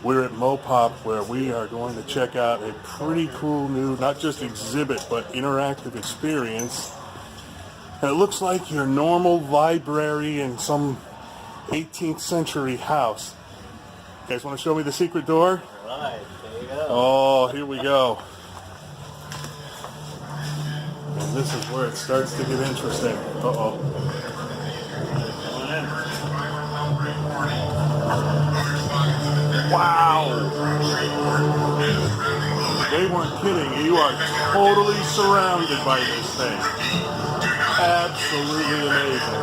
We're at MoPop, where we are going to check out a pretty cool new, not just exhibit, but interactive experience. And it looks like your normal library in some 18th century house. You guys want to show me the secret door? All right, there you go. Oh, here we go. And this is where it starts to get interesting. Uh-oh. Wow! They weren't kidding. You are totally surrounded by this thing. Absolutely amazing.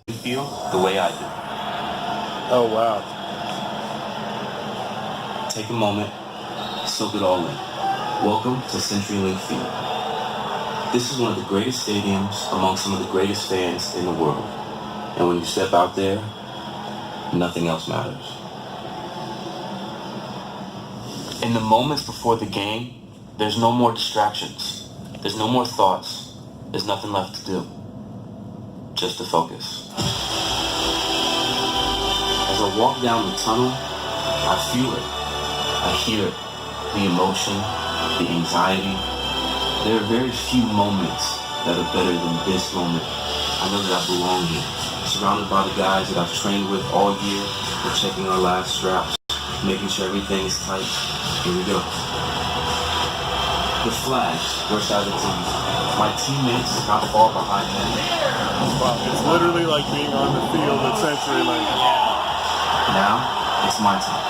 You feel the way I do. Oh, wow. Take a moment, soak it all in. Welcome to CenturyLink Field. This is one of the greatest stadiums among some of the greatest fans in the world. And when you step out there, nothing else matters. In the moments before the game, there's no more distractions. There's no more thoughts. There's nothing left to do. Just to focus. As I walk down the tunnel, I feel it. I hear it. The emotion, the anxiety. There are very few moments that are better than this moment. I know that I belong here, surrounded by the guys that I've trained with all year. We're checking our last straps, making sure everything is tight. Here we go. The flags, first out of the team. My teammates not far behind them. Wow, it's literally like being on the field at CenturyLink. Now, it's my time.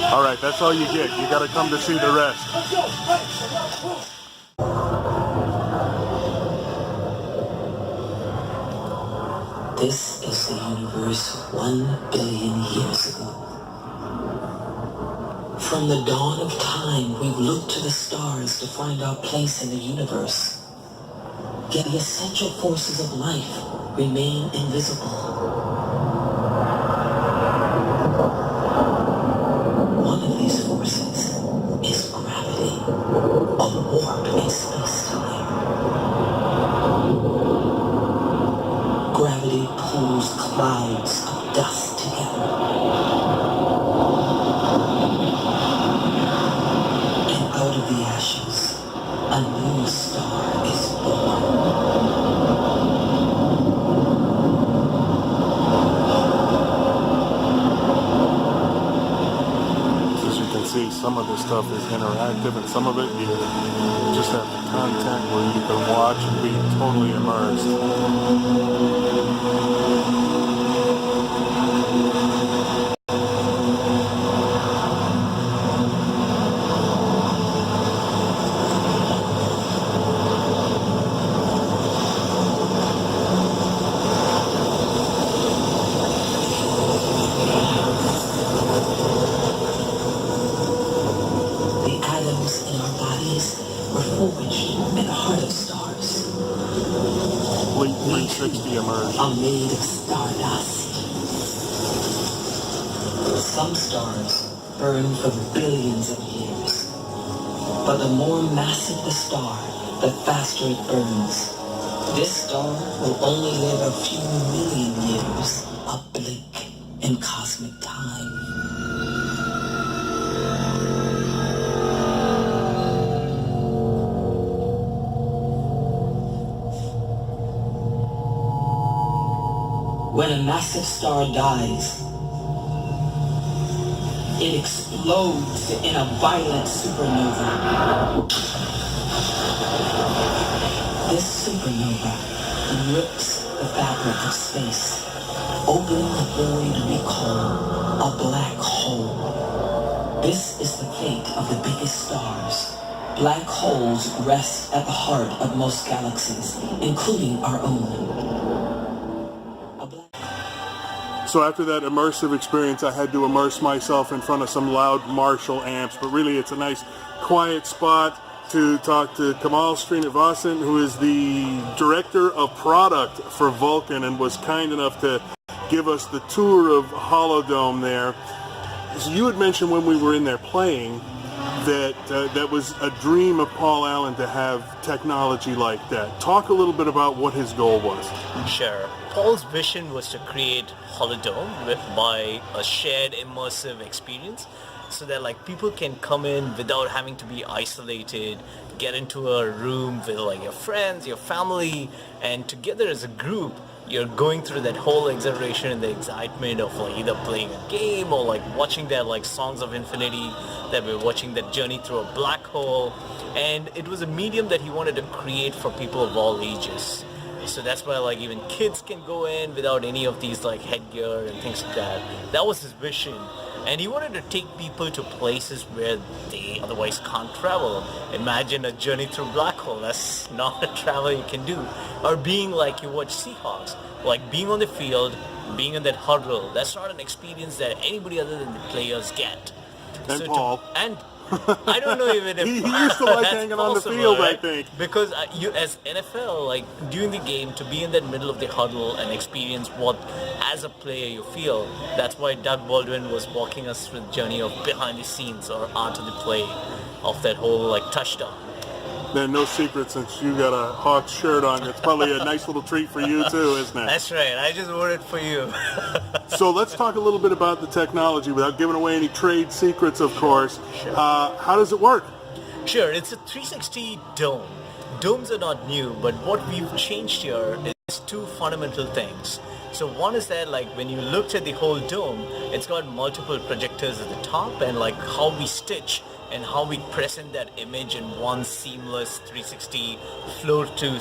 All right, that's all you get. You got to come to see the rest. This is the universe 1 billion years ago. From the dawn of time, we've looked to the stars to find our place in the universe. Yet the essential forces of life remain invisible. One of these forces is gravity, a warp in space-time. Gravity pulls clouds of dust together. And out of the ashes, a new star is born. As you can see, some of this stuff is interactive, and some of it you just have the content where you can watch and be totally immersed. The atoms in our bodies were forged in the heart of stars. Complete 360 immersion. Are made of stardust. Some stars burn for billions of years. But the more massive the star, the faster it burns. This star will only live a few million years, a blink in cosmic time. When a massive star dies, it explodes in a violent supernova. This supernova rips the fabric of space, opening a void we call a black hole. This is the fate of the biggest stars. Black holes rest at the heart of most galaxies, including our own. So after that immersive experience, I had to immerse myself in front of some loud Marshall amps, but really it's a nice quiet spot, to talk to Kamal Srinivasan, who is the director of product for Vulcan and was kind enough to give us the tour of Holodome there. So you had mentioned when we were in there playing that that was a dream of Paul Allen to have technology like that. Talk a little bit about what his goal was. Sure. Paul's vision was to create Holodome by a shared immersive experience, so that like people can come in without having to be isolated, get into a room with like your friends, your family, and together as a group you're going through that whole exhilaration and the excitement of like either playing a game or like watching that like Songs of Infinity, that we're watching that journey through a black hole. And it was a medium that he wanted to create for people of all ages. So that's why like even kids can go in without any of these like headgear and things like that. That was his vision. And he wanted to take people to places where they otherwise can't travel. Imagine a journey through black hole. That's not a travel you can do. Or being like you watch Seahawks, like being on the field, being in that huddle. That's not an experience that anybody other than the players get. And Paul. And I don't know even if he used to like that's hanging on the possible, field, right? I think. Because you, as NFL, like during the game, to be in that middle of the huddle and experience what, as a player, you feel. That's why Doug Baldwin was walking us through the journey of behind the scenes or art of the play of that whole like touchdown. Then no secret, since you got a Hawks shirt on, it's probably a nice little treat for you too, isn't it? That's right. I just wore it for you. So let's talk a little bit about the technology without giving away any trade secrets, of course. Sure. How does it work? Sure, it's a 360 dome. Domes are not new, but what we've changed here is two fundamental things. So one is that like when you looked at the whole dome, it's got multiple projectors at the top, and like how we stitch and how we present that image in one seamless 360 floor to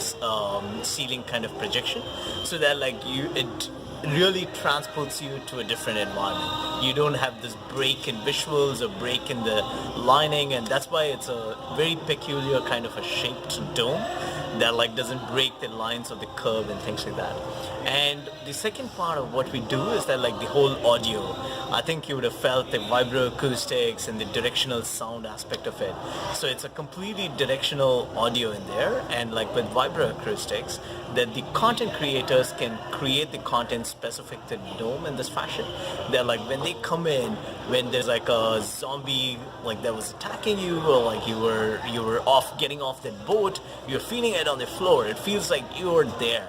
ceiling kind of projection, so that like it really transports you to a different environment. You don't have this break in visuals or break in the lining, and that's why it's a very peculiar kind of a shaped dome that like doesn't break the lines of the curve and things like that. And the second part of what we do is that like the whole audio, I think you would have felt the vibroacoustics and the directional sound aspect of it. So it's a completely directional audio in there, and like with vibroacoustics, that the content creators can create the content specific to the dome in this fashion. They're like when they come in, when there's like a zombie like that was attacking you, or like you were getting off that boat, you're feeling it on the floor, it feels like you're there.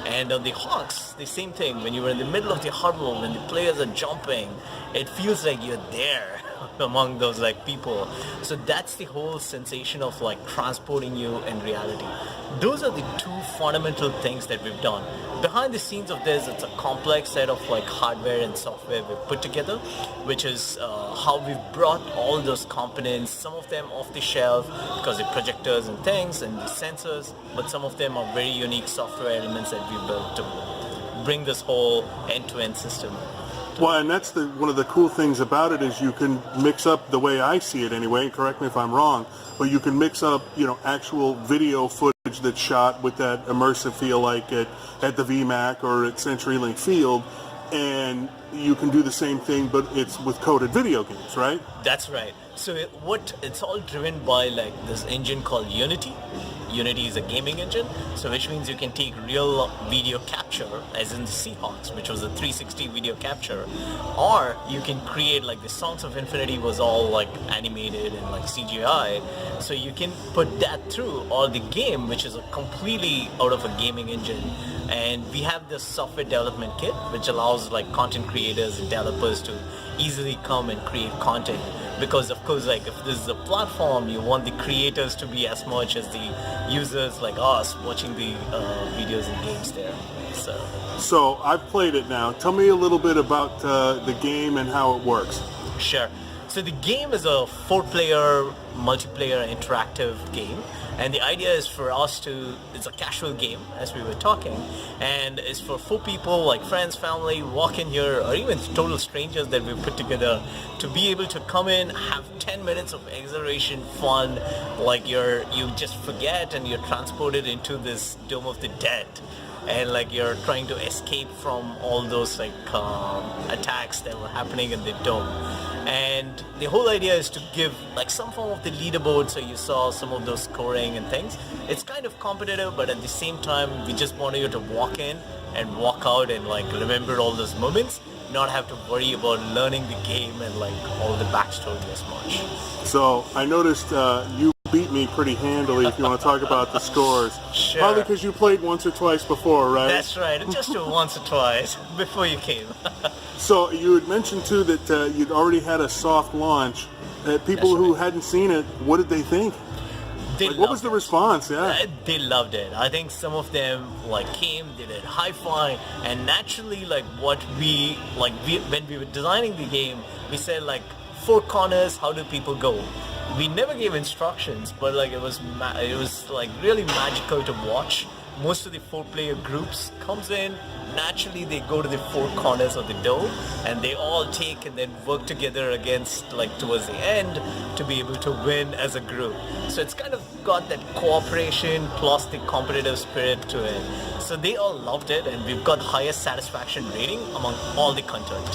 And on the Hawks, the same thing. When you were in the middle of the huddle, when the players are jumping, it feels like you're there among those like people. So that's the whole sensation of like transporting you in reality. Those are the two fundamental things that we've done. Behind the scenes of this, it's a complex set of like hardware and software we've put together, which is how we've brought all those components, some of them off the shelf because the projectors and things and the sensors, but some of them are very unique software elements that we built to bring this whole end-to-end system. Well, and that's one of the cool things about it is you can mix up, the way I see it anyway, correct me if I'm wrong, but you can mix up, actual video footage that's shot with that immersive feel like at the VMAC or at CenturyLink Field, and you can do the same thing, but it's with coded video games, right? That's right. So it's all driven by like this engine called Unity. Unity is a gaming engine, so which means you can take real video capture, as in the Seahawks, which was a 360 video capture, or you can create like the Songs of Infinity was all like animated and like CGI, so you can put that through, or the game, which is a completely out of a gaming engine. And we have this software development kit, which allows like content creators and developers to easily come and create content. Because of course, like if this is a platform, you want the creators to be as much as the users like us watching the videos and games there. So I've played it now. Tell me a little bit about the game and how it works. Sure. So the game is a 4-player multiplayer interactive game, and the idea is for us to, it's a casual game as we were talking, and it's for 4 people like friends, family, walk in here, or even total strangers that we put together to be able to come in, have 10 minutes of exhilaration, fun, like you just forget and you're transported into this Dome of the Dead. And like you're trying to escape from all those like attacks that were happening in the dome. And the whole idea is to give like some form of the leaderboard, so you saw some of those scoring and things. It's kind of competitive, but at the same time, we just wanted you to walk in and walk out and like remember all those moments, not have to worry about learning the game and like all the backstory as much. So I noticed you beat me pretty handily if you want to talk about the scores. Sure. Probably because you played once or twice before, right? That's right, just once or twice before you came. So you had mentioned too that you'd already had a soft launch. People That's who right. hadn't seen it, what did they think? They Like, what was loved the it. response? Yeah. They loved it. I think some of them like came, they did hi-fi, and naturally like when we were designing the game, we said like 4 corners, how do people go? We never gave instructions, but like it was like really magical to watch. Most of the 4-player groups comes in, naturally they go to the 4 corners of the door and they all take and then work together against like towards the end to be able to win as a group. So it's kind of got that cooperation plus the competitive spirit to it. So they all loved it, and we've got highest satisfaction rating among all the content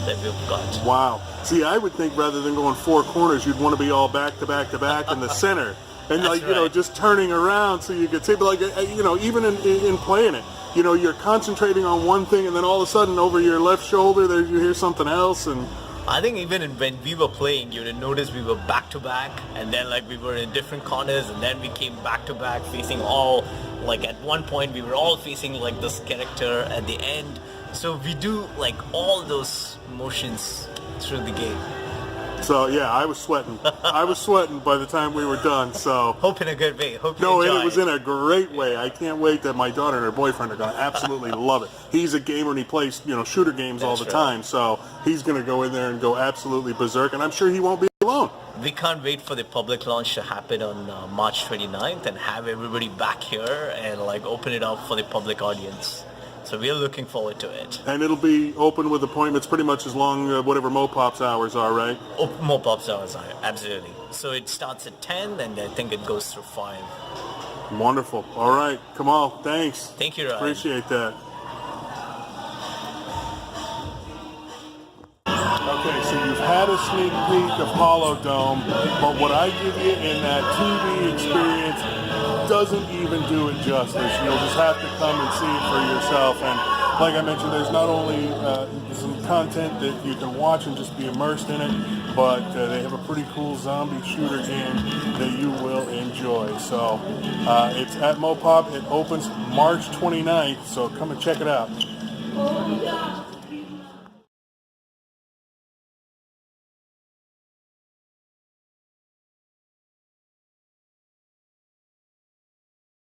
that we've got. Wow. See, I would think rather than going 4 corners, you'd want to be all back to back to back in the center. And That's like, you know, right. just turning around so you could see, but like, you know, even in playing it, you know, you're concentrating on one thing and then all of a sudden over your left shoulder there you hear something else. And I think even when we were playing, you would notice we were back to back, and then like we were in different corners, and then we came back to back facing all, like at one point we were all facing like this character at the end. So we do like all those motions through the game. so, yeah, I was sweating. I was sweating by the time we were done. So, Hope in a good way. Hope you no, enjoy it was in a great way. I can't wait that my daughter and her boyfriend are going to absolutely love it. He's a gamer and he plays, you know, shooter games all the That's right. time. So he's going to go in there and go absolutely berserk. And I'm sure he won't be alone. We can't wait for the public launch to happen on March 29th and have everybody back here and like open it up for the public audience. So we're looking forward to it. And it'll be open with appointments pretty much as long whatever MoPop's hours are, right? MoPop's hours, absolutely. So it starts at 10 and I think it goes through 5. Wonderful. All right. Kamal, thanks. Thank you, Ryan. Appreciate that. Okay, so you've had a sneak peek of Holodome, but what I give you in that TV experience doesn't even do it justice. You'll just have to come and see it for yourself. And like I mentioned, there's not only some content that you can watch and just be immersed in it, but they have a pretty cool zombie shooter game that you will enjoy. So it's at MoPop. It opens March 29th, so come and check it out.